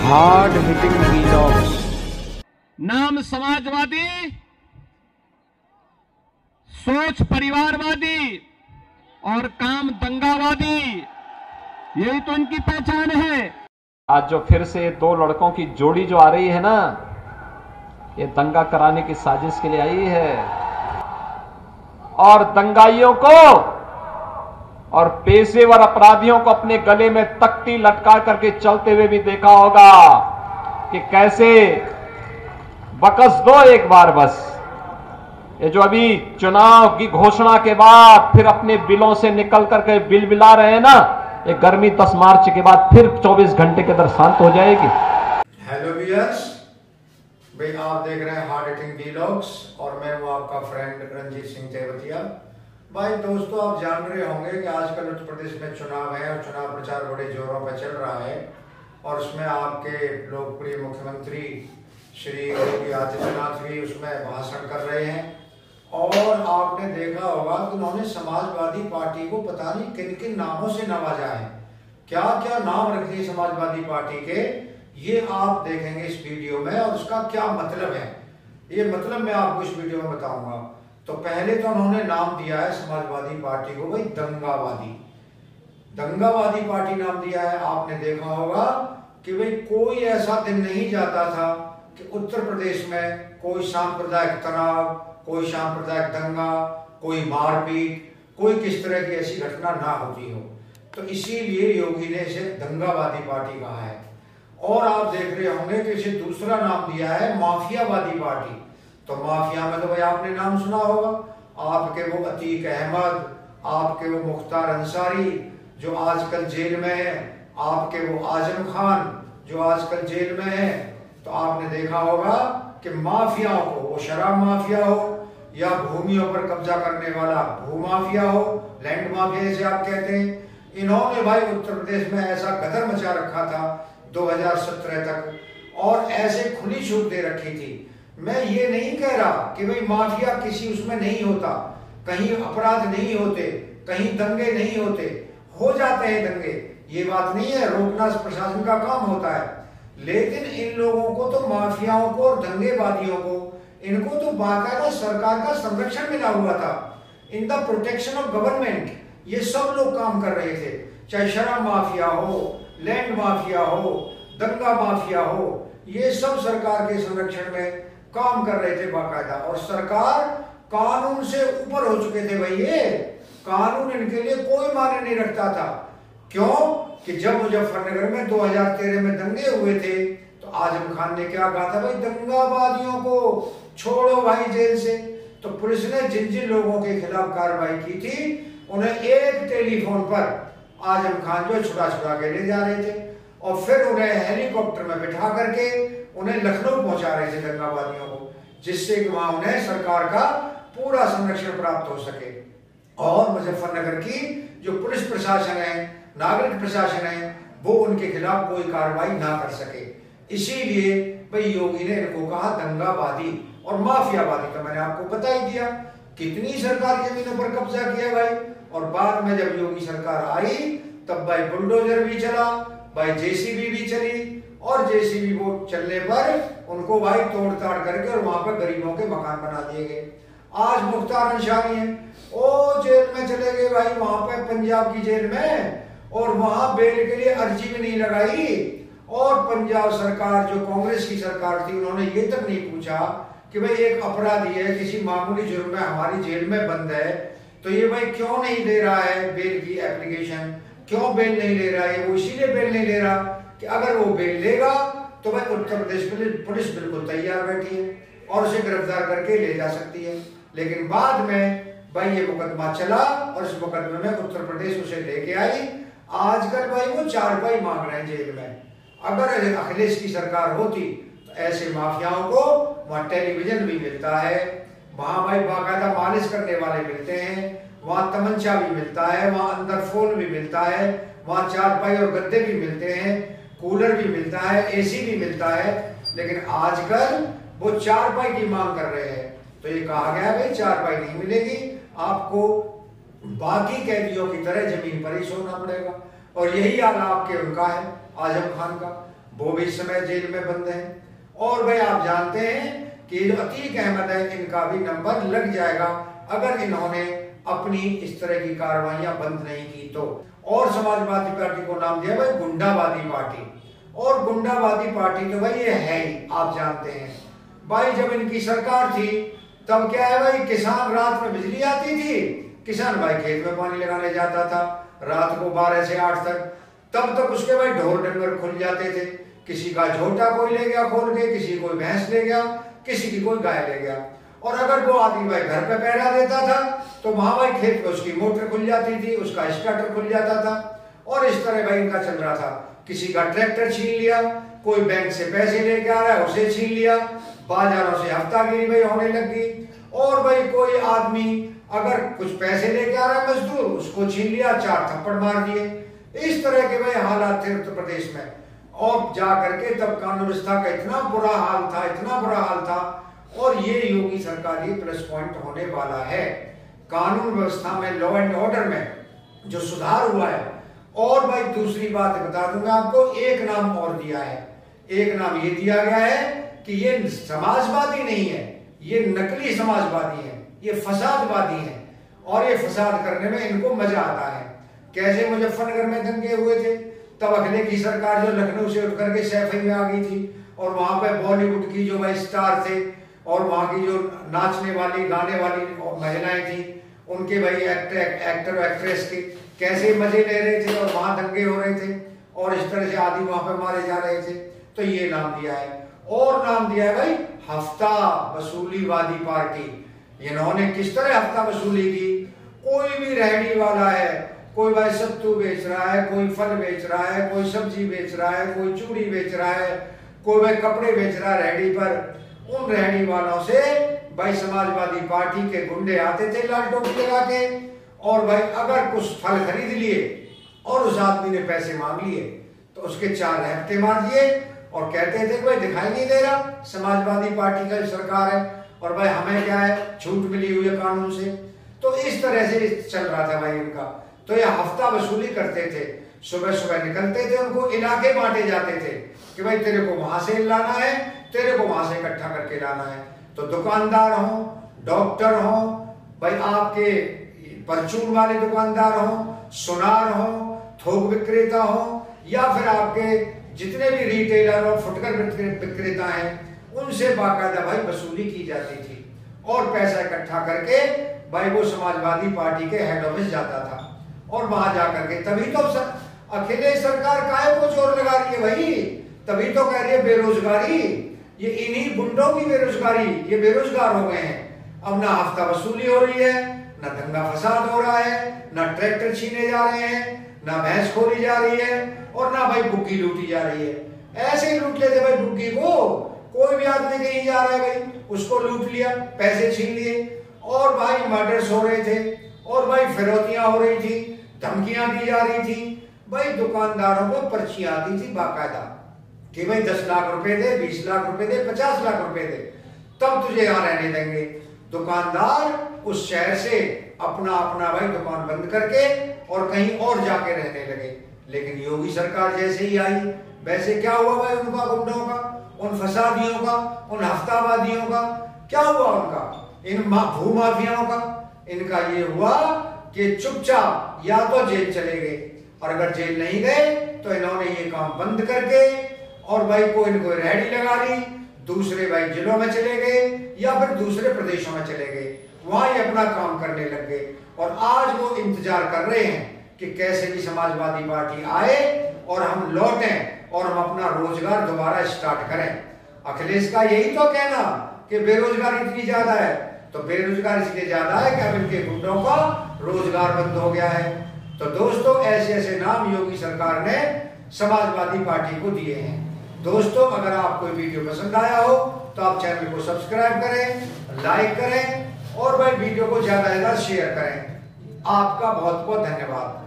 Hard hitting vlogs. नाम समाजवादी, सोच परिवारवादी और काम दंगावादी, यही तो इनकी पहचान है। आज जो फिर से दो लड़कों की जोड़ी जो आ रही है ना, ये दंगा कराने की साजिश के लिए आई है। और दंगाइयों को और पेशेवर अपराधियों को अपने गले में तख्ती लटका करके चलते हुए भी देखा होगा कि कैसे बकस दो एक बार बस। ये जो अभी चुनाव की घोषणा के बाद फिर अपने बिलों से निकल करके बिल बिला रहे हैं ना, ये गर्मी 10 मार्च के बाद फिर 24 घंटे के अंदर शांत हो जाएगी। हेलो व्यूअर्स, भाई आप देख रहे हैं हार्ड हिटिंग वीलॉग्स और मैं हूं आपका फ्रेंड रंजीत सिंह तेवतिया। भाई दोस्तों, आप जान रहे होंगे कि आजकल उत्तर प्रदेश में चुनाव है और चुनाव प्रचार बड़े जोरों पर चल रहा है और उसमें आपके लोकप्रिय मुख्यमंत्री श्री योगी आदित्यनाथ भी उसमें भाषण कर रहे हैं। और आपने देखा होगा कि उन्होंने समाजवादी पार्टी को पता नहीं किन किन नामों से नवाजा है, क्या क्या नाम रखे समाजवादी पार्टी के, ये आप देखेंगे इस वीडियो में और उसका क्या मतलब है, ये मतलब मैं आपको इस वीडियो में बताऊंगा। तो पहले तो उन्होंने नाम दिया है समाजवादी पार्टी को भाई दंगावादी, दंगावादी पार्टी नाम दिया है। आपने देखा होगा कि भाई कोई ऐसा दिन नहीं जाता था कि उत्तर प्रदेश में कोई सांप्रदायिक तनाव, कोई सांप्रदायिक दंगा, कोई मारपीट, कोई किस तरह की ऐसी घटना ना होती हो। तो इसीलिए योगी ने इसे दंगावादी पार्टी कहा है। और आप देख रहे होंगे कि इसे दूसरा नाम दिया है माफियावादी पार्टी। तो माफिया में तो भाई आपने नाम सुना होगा, आपके वो अतीक अहमद, आपके वो मुख्तार अंसारी जो आजकल जेल में है, आपके वो आजम खान जो आजकल जेल में है। तो आपने देखा होगा कि माफियाओं को, वो शराब माफिया हो या भूमियों पर कब्जा करने वाला भूमाफिया हो, लैंड माफिया जिसे आप कहते हैं, इन्होंने भाई उत्तर प्रदेश में ऐसा गदर मचा रखा था 2017 तक और ऐसे खुली छूट दे रखी थी। मैं ये नहीं कह रहा कि भाई माफिया किसी उसमें नहीं होता, कहीं अपराध नहीं होते, कहीं दंगे नहीं होते, हो जाते हैं दंगे, ये बात नहीं है, रोकना प्रशासन का काम होता है। लेकिन इन लोगों को तो, माफियाओं को और दंगेबाजियों को, इनको तो बाकायदा सरकार का संरक्षण मिला हुआ था, in the protection of government. ये सब लोग काम कर रहे थे, चाहे शराब माफिया हो, लैंड माफिया हो, दंगा माफिया हो, ये सब सरकार के संरक्षण में काम कर रहे थे बाकायदा। और सरकार कानून से ऊपर हो चुके थे भाई, ये कानून इनके लिए कोई मायने नहीं रखता था। क्यों कि जब मुजफ्फरनगर में 2013 में दंगे हुए थे तो आजम खान ने क्या कहा था, भाई दंगाबाजियों को छोड़ो भाई जेल से। तो पुलिस ने जिन जिन लोगों के खिलाफ कार्रवाई की थी, उन्हें एक टेलीफोन पर आजम खान जो छुड़ा छुड़ा के ले जा रहे थे और फिर उन्हें हेलीकॉप्टर में बिठा करके उन्हें लखनऊ पहुंचा रहे थे दंगाबाजियों को, जिससे कि वहां उन्हें सरकार का पूरा संरक्षण प्राप्त हो सके। और मुजफ्फरनगर की जो पुलिस प्रशासन है, नागरिक प्रशासन है, वो उनके खिलाफ कोई कार्रवाई ना कर सके। इसीलिए भाई योगी ने इनको कहा दंगावादी और माफियावादी। तो मैंने आपको बता ही दिया कितनी सरकार जमीनों पर कब्जा किया भाई। और बाद में जब योगी सरकार आई तब भाई बुलडोजर भी चला, भाई जेसीबी भी चली, और जेसीबी वो चलने पर उनको भाई तोड़ ताड़ करके और वहां पर गरीबों के मकान बना दिए गए। आज मुख्तार अंसारी है, ओ जेल में चले गए भाई, वहां पे पंजाब की जेल में, और वहां बेल के लिए अर्जी भी नहीं लगाई। और पंजाब सरकार जो कांग्रेस की सरकार थी, उन्होंने ये तक नहीं पूछा कि भाई एक अपराधी है, किसी मामूली जुर्म में हमारी जेल में बंद है, तो ये भाई क्यों नहीं दे रहा है बेल की एप्लीकेशन, क्यों बेल नहीं ले रहा है। वो इसीलिए बेल नहीं ले रहा कि अगर वो बेल लेगा तो भाई उत्तर प्रदेश पुलिस बिल्कुल तैयार बैठी है और उसे गिरफ्तार करके ले जा सकती है। लेकिन बाद में भाई ये मुकदमा चला और इस मुकदमे में उत्तर प्रदेश उसे लेके आई। आजकल भाई वो चारपाई मांग रहे हैं जेल में। अगर अखिलेश की सरकार होती तो ऐसे माफियाओं को वहां टेलीविजन भी मिलता है, वहां भाई बाकायदा मालिश करने वाले मिलते हैं, वहां तमंचा भी मिलता है, वहां अंदर फोन भी मिलता है, वहां चारपाई और गद्दे भी मिलते हैं, कूलर भी मिलता है, एसी भी मिलता है। लेकिन आजकल वो चारपाई की मांग कर रहे हैं। तो ये कहा गया भाई चारपाई नहीं मिलेगी, आपको बाकी कैदियों की तरह जमीन पर ही सोना पड़ेगा। और यही हाल आपके उनका है, आजम खान का। वो भी इस समय जेल में बंद हैं। और भाई आप जानते हैं कि जो अतीक अहमद है, इनका भी नंबर लग जाएगा अगर इन्होंने अपनी इस तरह की कार्रवाइयां बंद नहीं की तो। और समाजवादी पार्टी को नाम दिया भाई गुंडावादी पार्टी। और गुंडावादी पार्टी तो भाई ये है ही, आप जानते हैं भाई। जब इनकी सरकार थी तब क्या है भाई, किसान रात में बिजली आती थी, किसान भाई खेत में पानी लगाने जाता था रात को 12 से 8 तक। तब तक उसके भाई ढोर डंगर खुल जाते थे, किसी का झोटा कोई ले गया खोल के, किसी कोई भैंस ले गया, किसी की कोई गाय ले गया। और अगर वो आदमी भाई घर पे पहरा देता था तो वहां भाई खेत पे उसकी मोटर खुल जाती थी, उसका स्टार्टर खुल जाता था। और इस तरह भाई इनका चल रहा था। किसी का ट्रैक्टर छीन लिया, कोई बैंक से पैसे लेके आ रहा है उसे छीन लिया, बाजारों से हफ्तागिरी भाई होने लगी। और भाई कोई आदमी अगर कुछ पैसे लेके आ रहा है मजदूर, उसको छीन लिया, 4 थप्पड़ मार दिए। इस तरह के भाई हालात थे उत्तर प्रदेश में। और जा करके तब कानून व्यवस्था का इतना बुरा हाल था, इतना बुरा हाल था। और ये योगी सरकार ही प्लस पॉइंट होने वाला है। कानून व्यवस्था में, लॉ एंड ऑर्डर में जो सुधार हुआ है। और भाई दूसरी बात बता दूं मैं आपको, एक नाम और दिया है। एक नाम ये दिया गया है कि ये समाजवादी नहीं है, ये नकली समाजवादी है, ये फसादवादी है। और ये फसाद करने में इनको मजा आता है। कैसे मुजफ्फरनगर में दंगे हुए थे, तब अखिले की सरकार जो लखनऊ से उठ करके सैफई में आ गई थी। और वहां पे बॉलीवुड की जो भाई स्टार थे और वहां की जो नाचने वाली गाने वाली महिलाएं थी, उनके भाई एक्टर एक्ट्रेस के कैसे मजे ले रहे थे और वहां दंगे हो रहे थे। और इस तरह से आदमी वहां पे मारे जा रहे थे। तो ये नाम दिया है। और नाम दिया है भाई हफ्ता वसूलीवादी पार्टी। इन्होंने किस तरह हफ्ता वसूली की। कोई भी रेहड़ी वाला है, कोई भाई सत्तू बेच रहा है, कोई फल बेच रहा है, कोई सब्जी बेच रहा है, कोई चूड़ी बेच रहा है, कोई भाई कपड़े बेच रहा है रेहड़ी पर। उन रेहड़ी वालों से भाई समाजवादी पार्टी के गुंडे आते थे लाल टोपी लगा के। और भाई अगर कुछ फल खरीद लिए और उस आदमी ने पैसे मांग लिए तो उसके 4 हफ्ते मार दिए। और कहते थे भाई दिखाई नहीं दे रहा, समाजवादी पार्टी का सरकार है और भाई हमें क्या है, छूट मिली हुई है कानून से। तो इस तरह से चल रहा था भाई इनका। तो ये हफ्ता वसूली करते थे। सुबह सुबह निकलते थे, उनको इलाके बांटे जाते थे कि भाई तेरे को वहां से लाना है, तेरे को वहां से इकट्ठा करके लाना है। तो दुकानदार हो, डॉक्टर हो, भाई आपके परचून वाले दुकानदार हो, सुनार हो, थोक विक्रेता हो, या फिर आपके जितने भी रिटेलर और फुटकर विक्रेता हैं, उनसे बाकायदा भाई वसूली की जाती थी। और पैसा इकट्ठा करके भाई वो समाजवादी पार्टी के हेड ऑफिस जाता था। और वहां जाकर के तभी तो अखिलेश सरकार काहे को जोर लगा रही है भाई, तभी तो कह रही है बेरोजगारी। ये इन्हीं गुंडों की बेरोजगारी, ये बेरोजगार हो गए हैं। अब ना हफ्ता वसूली हो रही है, ना दंगा फसाद हो रहा है, ना ट्रैक्टर छीने जा रहे हैं, ना भैंस खोली जा रही है, और ना भाई बुग्गी लूटी जा रही है। ऐसे ही लूट लेते भाई बुग्गी को। कोई भी आदमी कहीं जा रहा है भाई, उसको लूट लिया, पैसे छीन लिए। और भाई मर्डर्स हो रहे थे, और भाई फिरौतियां हो रही थी, धमकियां दी जा रही थी। भाई दुकानदारों को पर्चियां आती थी बाकायदा कि भाई 10 लाख रुपए दे, 20 लाख रुपए दे, 50 लाख रुपए दे, तब तुझे यहां रहने देंगे। दुकानदार उस शहर से अपना अपना भाई दुकान बंद करके और कहीं और जाके रहने लगे। लेकिन योगी सरकार जैसे ही आई, वैसे क्या हुआ भाई उनका, गुंडों का, उन फसादियों का, उन हफ्तावादियों का क्या हुआ, उनका इन भूमाफियाओं का, इनका ये हुआ कि चुपचाप या तो जेल चले गए, और अगर जेल नहीं गए तो इन्होंने ये काम बंद करके और भाई कोई न कोई रेहड़ी लगा ली, दूसरे भाई जिलों में चले गए या फिर दूसरे प्रदेशों में चले गए, वहां ये अपना काम करने लग गए। और आज वो इंतजार कर रहे हैं कि कैसे भी समाजवादी पार्टी आए और हम लौटें और हम अपना रोजगार दोबारा स्टार्ट करें। अखिलेश का यही तो कहना कि बेरोजगारी इतनी ज्यादा है, तो बेरोजगारी इसलिए ज्यादा है कि अब इनके गुंडों का रोजगार बंद हो गया है। तो दोस्तों ऐसे ऐसे नाम योगी सरकार ने समाजवादी पार्टी को दिए हैं। दोस्तों अगर आपको वीडियो पसंद आया हो तो आप चैनल को सब्सक्राइब करें, लाइक करें और भाई वीडियो को ज्यादा से ज्यादा शेयर करें। आपका बहुत बहुत धन्यवाद।